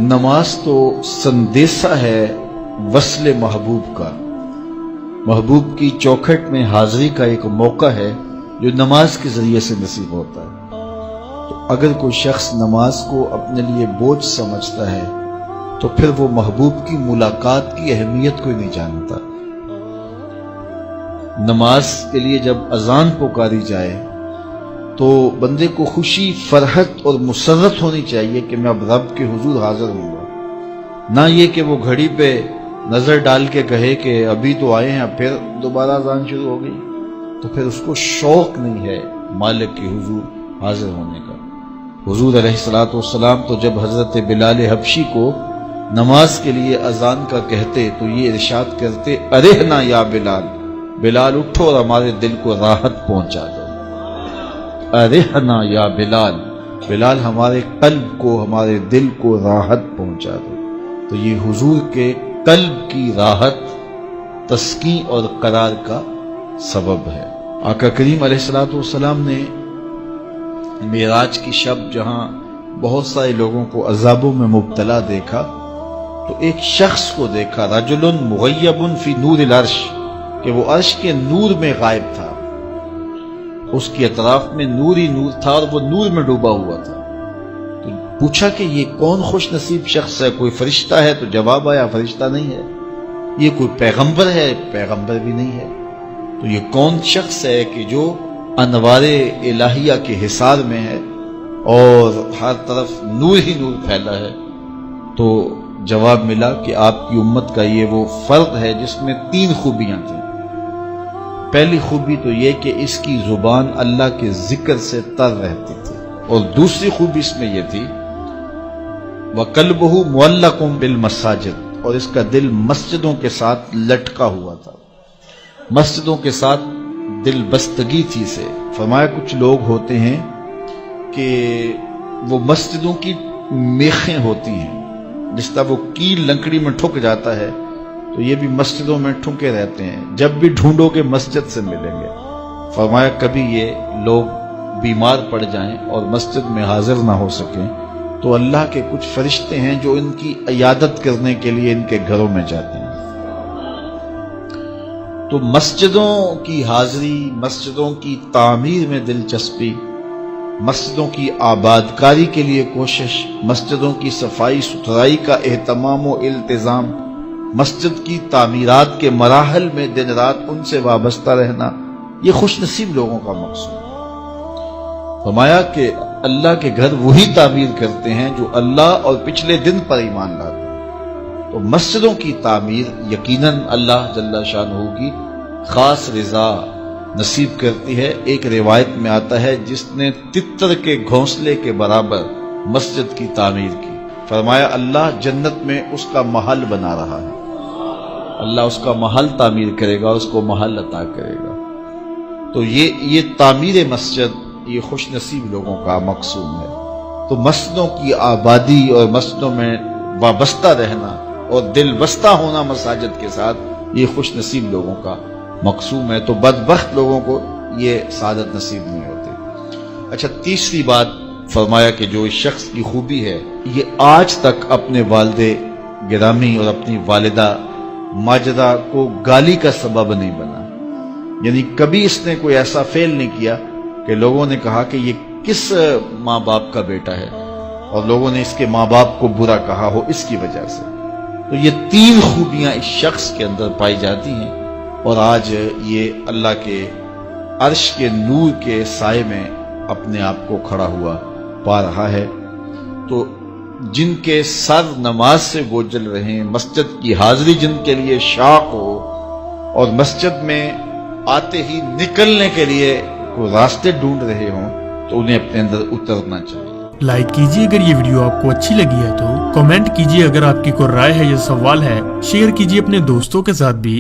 نماز تو سندیسہ ہے وصل محبوب کا، محبوب کی چوکھٹ میں حاضری کا ایک موقع ہے جو نماز کے ذریعے سے نصیب ہوتا ہے۔ تو اگر کوئی شخص نماز کو اپنے لیے بوجھ سمجھتا ہے تو پھر وہ محبوب کی ملاقات کی اہمیت کو ہی نہیں جانتا۔ نماز کے لیے جب اذان پکاری جائے تو بندے کو خوشی، فرحت اور مسرت ہونی چاہیے کہ میں اب رب کے حضور حاضر ہوں گا، نہ یہ کہ وہ گھڑی پہ نظر ڈال کے کہے کہ ابھی تو آئے ہیں اب پھر دوبارہ اذان شروع ہو گئی، تو پھر اس کو شوق نہیں ہے مالک کے حضور حاضر ہونے کا۔ حضور علیہ الصلوۃ والسلام تو جب حضرت بلال حبشی کو نماز کے لیے اذان کا کہتے تو یہ ارشاد کرتے، ارحنا یا بلال، بلال اٹھو اور ہمارے دل کو راحت پہنچا دو۔ ارحنا یا بلال، بلال ہمارے قلب کو، ہمارے دل کو راحت پہنچا دو۔ تو یہ حضور کے قلب کی راحت، تسکین اور قرار کا سبب ہے۔ آقا کریم علیہ الصلوۃ والسلام نے معراج کی شب جہاں بہت سارے لوگوں کو عذابوں میں مبتلا دیکھا تو ایک شخص کو دیکھا، رجل مغیب فی نور العرش، کہ وہ عرش کے نور میں غائب تھا، اس کے اطراف میں نور ہی نور تھا اور وہ نور میں ڈوبا ہوا تھا۔ تو پوچھا کہ یہ کون خوش نصیب شخص ہے، کوئی فرشتہ ہے؟ تو جواب آیا فرشتہ نہیں ہے۔ یہ کوئی پیغمبر ہے؟ پیغمبر بھی نہیں ہے۔ تو یہ کون شخص ہے کہ جو انوار الہیہ کے حصار میں ہے اور ہر طرف نور ہی نور پھیلا ہے؟ تو جواب ملا کہ آپ کی امت کا یہ وہ فرد ہے جس میں 3 خوبیاں تھیں۔ پہلی خوبی تو یہ کہ اس کی زبان اللہ کے ذکر سے تر رہتی تھی، اور دوسری خوبی اس میں یہ تھی، وَقَلْبُهُ مُعَلَّقٌ بِالْمَسَاجِدِ، اور اس کا دل مسجدوں کے ساتھ لٹکا ہوا تھا، مسجدوں کے ساتھ دل بستگی تھی سے۔ فرمایا کچھ لوگ ہوتے ہیں کہ وہ مسجدوں کی میخیں ہوتی ہیں، جس طرح وہ کیل لکڑی میں ٹھک جاتا ہے تو یہ بھی مسجدوں میں ٹھکے رہتے ہیں، جب بھی ڈھونڈو گے مسجد سے ملیں گے۔ فرمایا کبھی یہ لوگ بیمار پڑ جائیں اور مسجد میں حاضر نہ ہو سکیں تو اللہ کے کچھ فرشتے ہیں جو ان کی عیادت کرنے کے لیے ان کے گھروں میں جاتے ہیں۔ تو مسجدوں کی حاضری، مسجدوں کی تعمیر میں دلچسپی، مسجدوں کی آباد کاری کے لیے کوشش، مسجدوں کی صفائی ستھرائی کا اہتمام و التزام، مسجد کی تعمیرات کے مراحل میں دن رات ان سے وابستہ رہنا، یہ خوش نصیب لوگوں کا مقصود ہے۔ فرمایا کہ اللہ کے گھر وہی تعمیر کرتے ہیں جو اللہ اور پچھلے دن پر ایمان لاتے ہیں۔ تو مسجدوں کی تعمیر یقیناً اللہ جل شانہ کی خاص رضا نصیب کرتی ہے۔ ایک روایت میں آتا ہے جس نے تتر کے گھونسلے کے برابر مسجد کی تعمیر کی، فرمایا اللہ جنت میں اس کا محل بنا رہا ہے، اللہ اس کا محل تعمیر کرے گا، اس کو محل عطا کرے گا۔ تو یہ تعمیر مسجد یہ خوش نصیب لوگوں کا مقصود ہے۔ تو مسجدوں کی آبادی اور مسجدوں میں وابستہ رہنا اور دل بستہ ہونا مساجد کے ساتھ، یہ خوش نصیب لوگوں کا مقصود ہے۔ تو بدبخت لوگوں کو یہ سعادت نصیب نہیں ہوتی۔ اچھا، تیسری بات فرمایا کہ جو اس شخص کی خوبی ہے، یہ آج تک اپنے والد گرامی اور اپنی والدہ ماجدہ کو گالی کا سبب نہیں بنا، یعنی کبھی اس نے کوئی ایسا فعل نہیں کیا کہ لوگوں نے کہا کہ یہ کس ماں باپ کا بیٹا ہے اور لوگوں نے اس کے ماں باپ کو برا کہا ہو اس کی وجہ سے۔ تو یہ 3 خوبیاں اس شخص کے اندر پائی جاتی ہیں، اور آج یہ اللہ کے عرش کے نور کے سائے میں اپنے آپ کو کھڑا ہوا پا رہا ہے۔ تو جن کے سر نماز سے گوجل رہیں، مسجد کی حاضری جن کے لیے شوق ہو اور مسجد میں آتے ہی نکلنے کے لیے کوئی راستے ڈھونڈ رہے ہوں، تو انہیں اپنے اندر اترنا چاہیے۔ لائک کیجئے اگر یہ ویڈیو آپ کو اچھی لگی ہے تو، کمنٹ کیجئے اگر آپ کی کوئی رائے ہے یا سوال ہے، شیئر کیجئے اپنے دوستوں کے ساتھ بھی۔